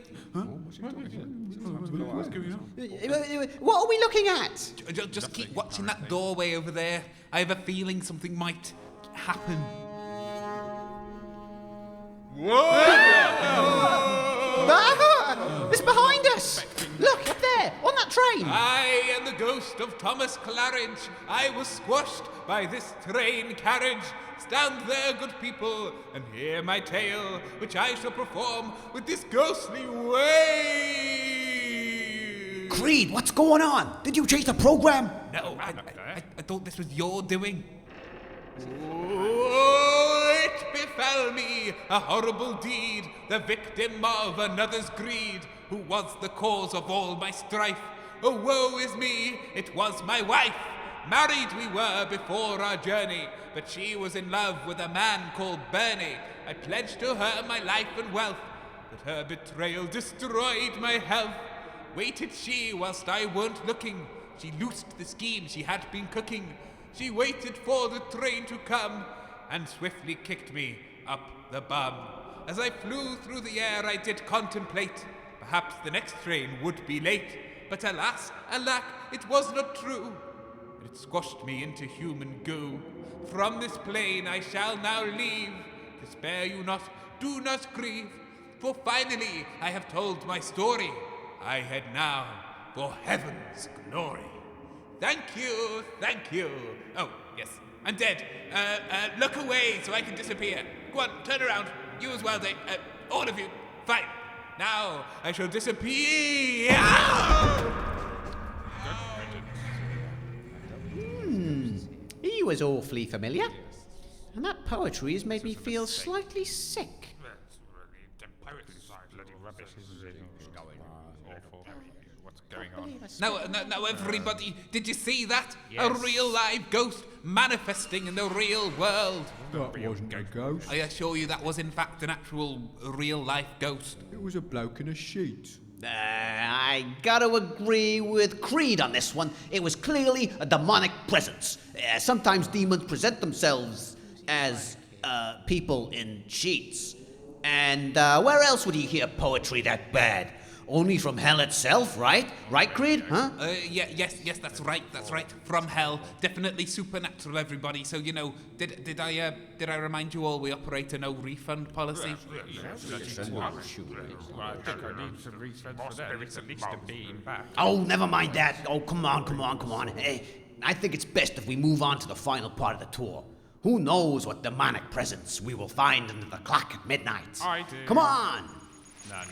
What are we looking at? Just keep watching that doorway over there. I have a feeling something might happen. Ah, it's behind us! Look, up there, on that train! I am the ghost of Thomas Claridge. I was squashed by this train carriage. Stand there, good people, and hear my tale, which I shall perform with this ghostly way. Kreed, what's going on? Did you change the program? No, I thought this was your doing. Oh, it befell me a horrible deed, the victim of another's greed, who was the cause of all my strife. Oh, woe is me, it was my wife. Married we were before our journey, but she was in love with a man called Bernie. I pledged to her my life and wealth, but her betrayal destroyed my health. Waited she whilst I weren't looking, she loosed the scheme she had been cooking. She waited for the train to come, and swiftly kicked me up the bum. As I flew through the air I did contemplate, perhaps the next train would be late. But alas, alack, it was not true. It squashed me into human goo. From this plane I shall now leave. Despair you not, do not grieve, for finally I have told my story. I head now for heaven's glory. Thank you, thank you. Oh, yes, I'm dead. Look away so I can disappear. Go on, turn around. You as well, Dave. All of you. Fine. Now I shall disappear. He was awfully familiar. And that poetry has made me feel slightly sick. Now, everybody, did you see that? Yes. A real live ghost manifesting in the real world. That wasn't a ghost. I assure you that was in fact an actual real life ghost. It was a bloke in a sheet. I gotta agree with Kreed on this one. It was clearly a demonic presence. Sometimes demons present themselves as people in sheets. And where else would you hear poetry that bad? Only from hell itself, right? Right, Kreed? Huh? Yes, that's right. From hell. Definitely supernatural, everybody. So, you know, did I remind you all we operate a no refund policy? Oh, never mind that. Oh, come on. Hey, I think it's best if we move on to the final part of the tour. Who knows what demonic presence we will find under the clock at midnight? I do. Come on! None.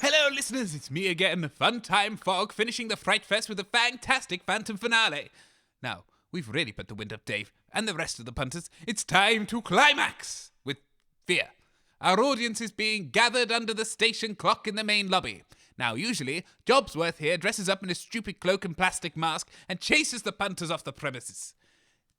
Hello, listeners, it's me again, Funtime Fog, finishing the Fright Fest with a fantastic Phantom finale. Now, we've really put the wind up Dave and the rest of the punters. It's time to climax with fear. Our audience is being gathered under the station clock in the main lobby. Now, usually, Jobsworth here dresses up in a stupid cloak and plastic mask and chases the punters off the premises.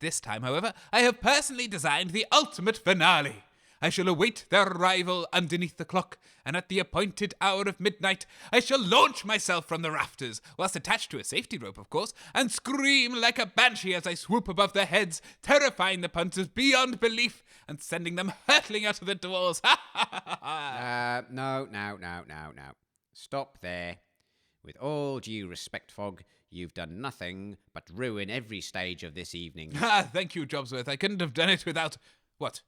This time, however, I have personally designed the ultimate finale. I shall await their arrival underneath the clock, and at the appointed hour of midnight, I shall launch myself from the rafters, whilst attached to a safety rope, of course, and scream like a banshee as I swoop above their heads, terrifying the punters beyond belief and sending them hurtling out of the doors. No. Stop there. With all due respect, Fog, you've done nothing but ruin every stage of this evening. Thank you, Jobsworth. I couldn't have done it without... What?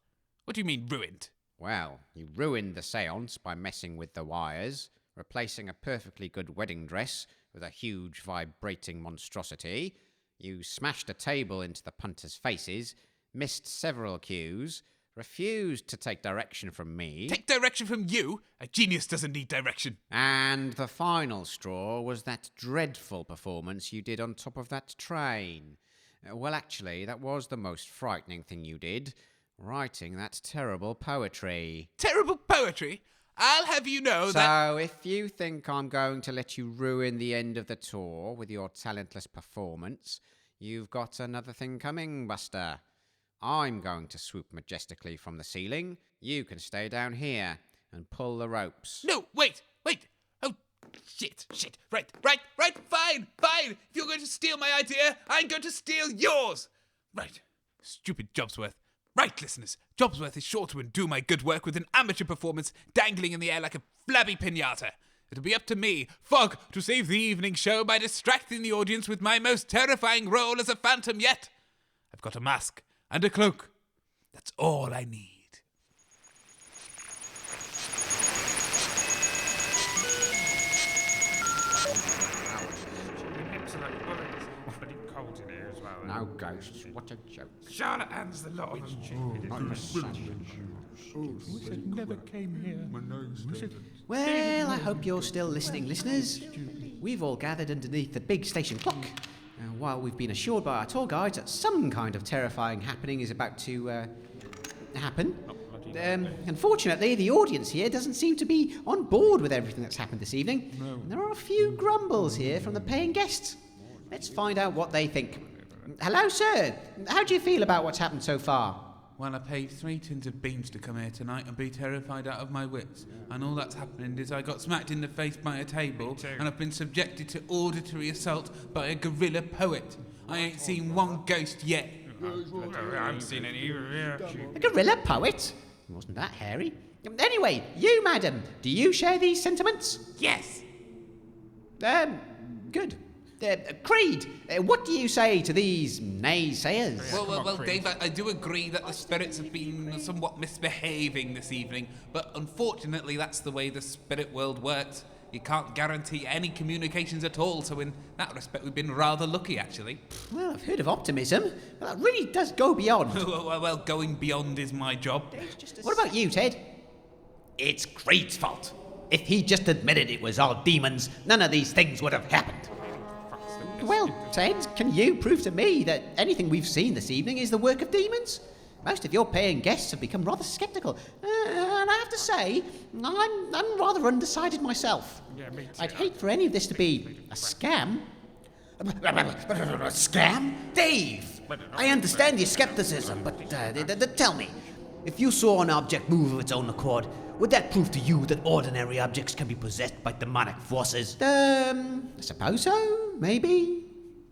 What do you mean, ruined? Well, you ruined the seance by messing with the wires, replacing a perfectly good wedding dress with a huge vibrating monstrosity. You smashed a table into the punters' faces, missed several cues, refused to take direction from me. Take direction from you? A genius doesn't need direction. And the final straw was that dreadful performance you did on top of that train. Well, actually, that was the most frightening thing you did. Writing that terrible poetry. Terrible poetry? I'll have you know that... So, if you think I'm going to let you ruin the end of the tour with your talentless performance, you've got another thing coming, Buster. I'm going to swoop majestically from the ceiling. You can stay down here and pull the ropes. No, wait. Oh, shit. Right, fine. If you're going to steal my idea, I'm going to steal yours. Right, stupid Jobsworth. Right, listeners, Jobsworth is sure to undo my good work with an amateur performance dangling in the air like a flabby piñata. It'll be up to me, Fogg, to save the evening show by distracting the audience with my most terrifying role as a phantom yet. I've got a mask and a cloak. That's all I need. No ghosts, what a joke. Charlotte Ann's the lot of them. Never came here. Well, I hope you're still listening, listeners. We've all gathered underneath the big station clock. While we've been assured by our tour guides that some kind of terrifying happening is about to happen. Unfortunately, the audience here doesn't seem to be on board with everything that's happened this evening. No. There are a few grumbles here from the paying guests. Let's find out what they think. Hello, sir. How do you feel about what's happened so far? Well, I paid 3 tins of beans to come here tonight and be terrified out of my wits. And all that's happened is I got smacked in the face by a table and I've been subjected to auditory assault by a gorilla poet. I ain't seen one ghost yet. I haven't seen any either. A gorilla poet? Wasn't that hairy? Anyway, you, madam, do you share these sentiments? Yes. Good. Kreed, what do you say to these naysayers? Well, Dave, I do agree that the spirits have been somewhat misbehaving this evening, but unfortunately that's the way the spirit world works. You can't guarantee any communications at all, so in that respect we've been rather lucky, actually. Well, I've heard of optimism, but that really does go beyond. Well, going beyond is my job. What about you, Ted? It's Creed's fault. If he just admitted it was all demons, none of these things would have happened. Well, Ted, can you prove to me that anything we've seen this evening is the work of demons? Most of your paying guests have become rather sceptical, and I have to say, I'm rather undecided myself. Yeah, me too. I'd hate for any of this to be a scam. A scam? Dave! I understand your skepticism, but tell me, if you saw an object move of its own accord, would that prove to you that ordinary objects can be possessed by demonic forces? I suppose so, maybe.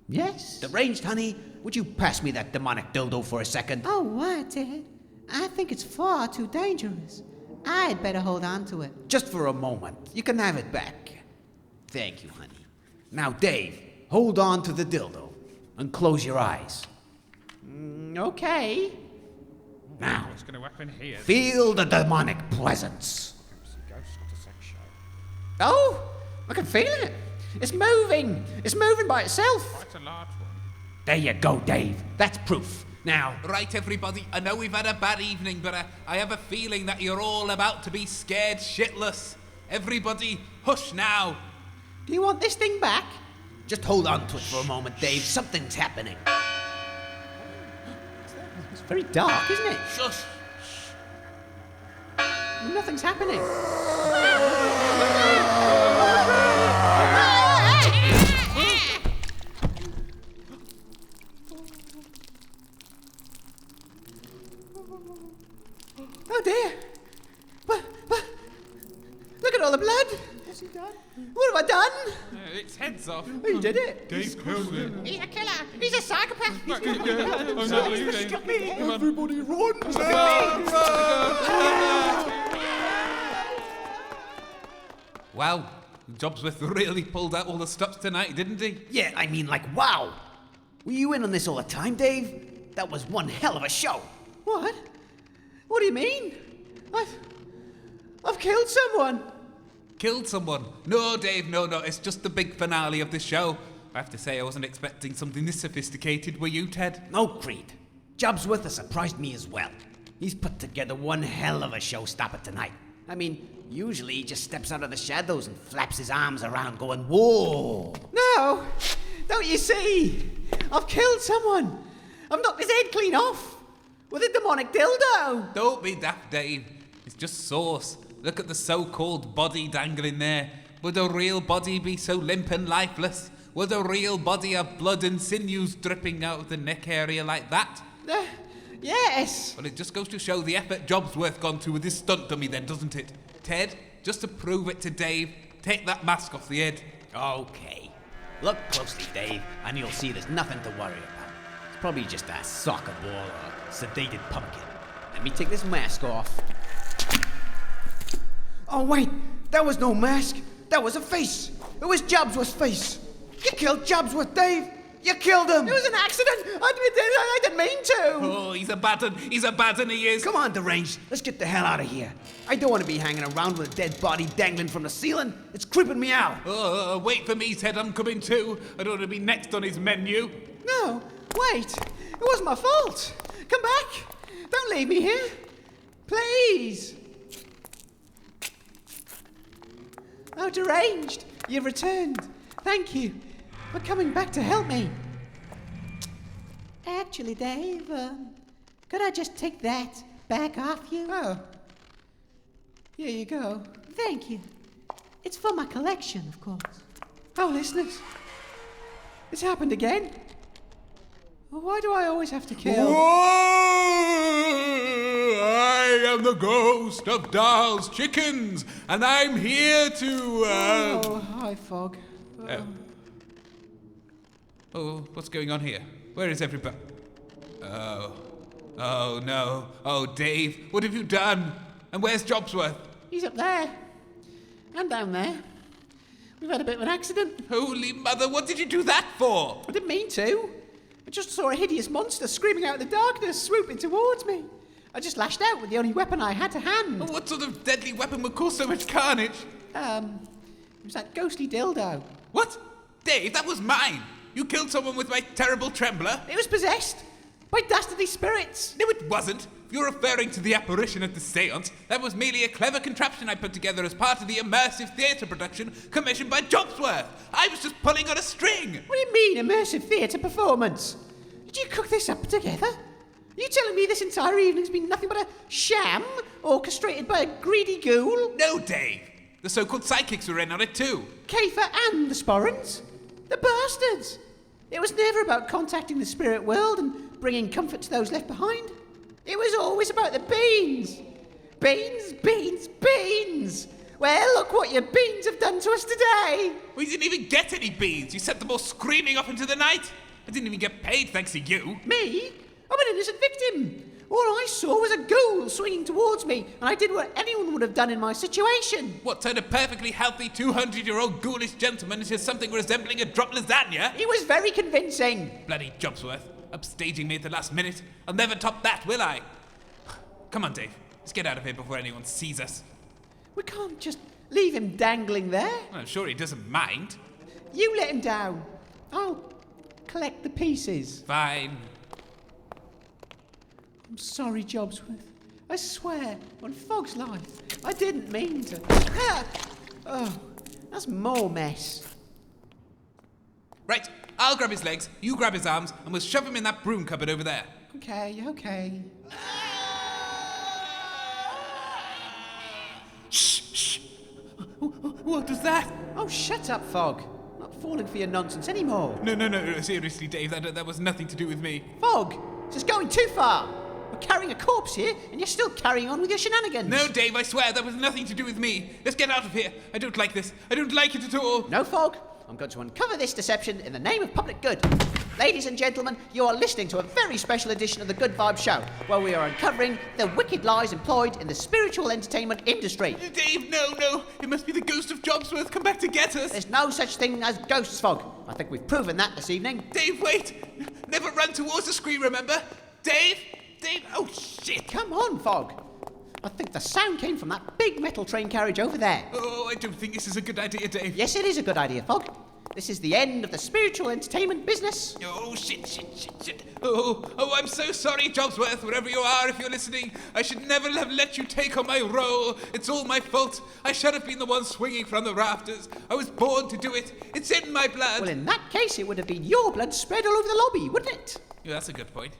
Yes. Deranged, honey, would you pass me that demonic dildo for a second? Oh, what, Ted? I think it's far too dangerous. I'd better hold on to it. Just for a moment. You can have it back. Thank you, honey. Now, Dave, hold on to the dildo and close your eyes. Okay. Now, What's going to happen here? feel the demonic presence. Oh, I can feel it. It's moving. It's moving by itself. Quite a large one. There you go, Dave. That's proof. Now, Right, everybody, I know we've had a bad evening, but I have a feeling that you're all about to be scared shitless. Everybody, hush now. Do you want this thing back? just hold on to it for a moment, Dave. Something's happening. It's very dark, isn't it? Shush. Nothing's happening. Oh dear! But look at all the blood! What's he done? What have I done? Its head's off. Oh, you did it! Dave killed it. He's a killer. He's a psychopath. I'm not leaving. Everybody run! Wow, Jobsworth really pulled out all the stops tonight, didn't he? Yeah, I mean, like, wow. Were you in on this all the time, Dave? That was one hell of a show. What? What do you mean? I've killed someone! Killed someone? No, Dave, no, it's just the big finale of the show. I have to say, I wasn't expecting something this sophisticated, were you, Ted? No, Creed. Jobsworth has surprised me as well. He's put together one hell of a showstopper tonight. I mean, usually he just steps out of the shadows and flaps his arms around going, whoa! No! Don't you see? I've killed someone! I've knocked his head clean off! With a demonic dildo! Don't be daft, Dave. It's just sauce. Look at the so-called body dangling there. Would a real body be so limp and lifeless? Would a real body have blood and sinews dripping out of the neck area like that? Yes! Well, it just goes to show the effort Jobsworth gone to with this stunt dummy then, doesn't it? Ted, just to prove it to Dave, take that mask off the head. Okay. Look closely, Dave, and you'll see there's nothing to worry about. It's probably just a soccer ball or a sedated pumpkin. Let me take this mask off. Oh, wait. That was no mask. That was a face. It was Jobsworth's face. You killed Jobsworth, Dave. You killed him. It was an accident. I didn't mean to. Oh, he's a bad un. He's a bad un, he is. Come on, Deranged. Let's get the hell out of here. I don't want to be hanging around with a dead body dangling from the ceiling. It's creeping me out. Wait for me, Ted. I'm coming too. I don't want to be next on his menu. No, wait. It wasn't my fault. Come back. Don't leave me here. Please. Oh, Deranged. You've returned. Thank you for coming back to help me. Actually, Dave, could I just take that back off you? Oh. Here you go. Thank you. It's for my collection, of course. Oh, listeners. It's happened again. Why do I always have to kill? I am the ghost of Dahl's chickens, and I'm here to. Oh, hi, Fog. Oh, what's going on here? Where is everybody? Oh no. Oh, Dave, what have you done? And where's Jobsworth? He's up there. And down there. We've had a bit of an accident. Holy mother, what did you do that for? I didn't mean to. I just saw a hideous monster screaming out of the darkness, swooping towards me. I just lashed out with the only weapon I had to hand. What sort of deadly weapon would cause so much carnage? It was that ghostly dildo. What? Dave, that was mine. You killed someone with my terrible trembler. It was possessed by dastardly spirits. No, it wasn't. If you're referring to the apparition at the seance, that was merely a clever contraption I put together as part of the immersive theatre production commissioned by Jobsworth. I was just pulling on a string. What do you mean, immersive theatre performance? Did you cook this up together? Are you telling me this entire evening's been nothing but a sham orchestrated by a greedy ghoul? No, Dave. The so-called sidekicks were in on it too. Kafer and the Sporrans? The bastards! It was never about contacting the spirit world and bringing comfort to those left behind. It was always about the beans. Beans, beans, beans! Well, look what your beans have done to us today! We didn't even get any beans. You sent them all screaming off into the night. I didn't even get paid thanks to you. Me? I'm an innocent victim. All I saw was a ghoul swinging towards me, and I did what anyone would have done in my situation. What, turned a perfectly healthy 200-year-old ghoulish gentleman into something resembling a dropped lasagna? He was very convincing. Bloody Jobsworth, upstaging me at the last minute. I'll never top that, will I? Come on, Dave. Let's get out of here before anyone sees us. We can't just leave him dangling there. I'm sure he doesn't mind. You let him down. I'll collect the pieces. Fine. I'm sorry, Jobsworth. I swear, on Fog's life, I didn't mean to. Ah! Oh, that's more mess. Right, I'll grab his legs, you grab his arms, and we'll shove him in that broom cupboard over there. Okay. Shh. What was that? Oh, shut up, Fog. I'm not falling for your nonsense anymore. No, seriously, Dave, that was nothing to do with me. Fog, this is going too far. We're carrying a corpse here, and you're still carrying on with your shenanigans. No, Dave, I swear, that was nothing to do with me. Let's get out of here. I don't like this. I don't like it at all. No, Fog. I'm going to uncover this deception in the name of public good. Ladies and gentlemen, you are listening to a very special edition of the Good Vibe Show, where we are uncovering the wicked lies employed in the spiritual entertainment industry. Dave, no. It must be the ghost of Jobsworth come back to get us. There's no such thing as ghosts, Fog. I think we've proven that this evening. Dave, wait. Never run towards the screen, remember? Dave, oh shit. Come on, Fog. I think the sound came from that big metal train carriage over there. Oh, I don't think this is a good idea, Dave. Yes, it is a good idea, Fog. This is the end of the spiritual entertainment business. Oh, shit. Oh, I'm so sorry, Jobsworth, wherever you are, if you're listening. I should never have let you take on my role. It's all my fault. I should have been the one swinging from the rafters. I was born to do it. It's in my blood. Well, in that case, it would have been your blood spread all over the lobby, wouldn't it? Yeah, that's a good point.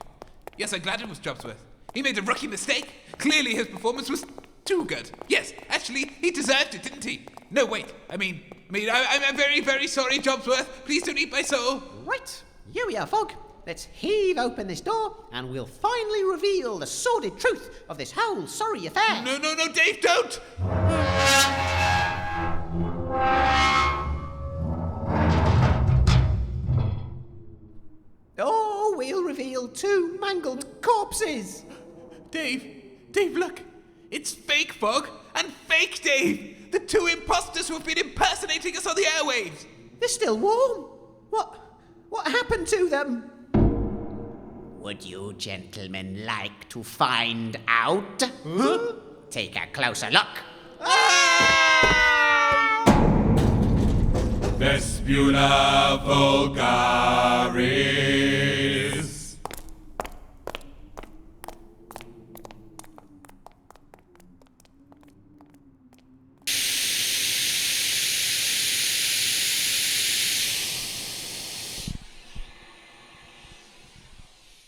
Yes, I'm glad it was Jobsworth. He made a rookie mistake. Clearly his performance was too good. Yes, actually, he deserved it, didn't he? No, wait. I'm very, very sorry, Jobsworth. Please don't eat my soul. Right. Here we are, Fog. Let's heave open this door, and we'll finally reveal the sordid truth of this whole sorry affair. No, Dave, don't! Oh, we'll reveal 2 mangled corpses. Dave, Dave, look! It's fake Fog and fake Dave! The two imposters who have been impersonating us on the airwaves! They're still warm. What happened to them? Would you gentlemen like to find out? Take a closer look. Vespula vulgaris.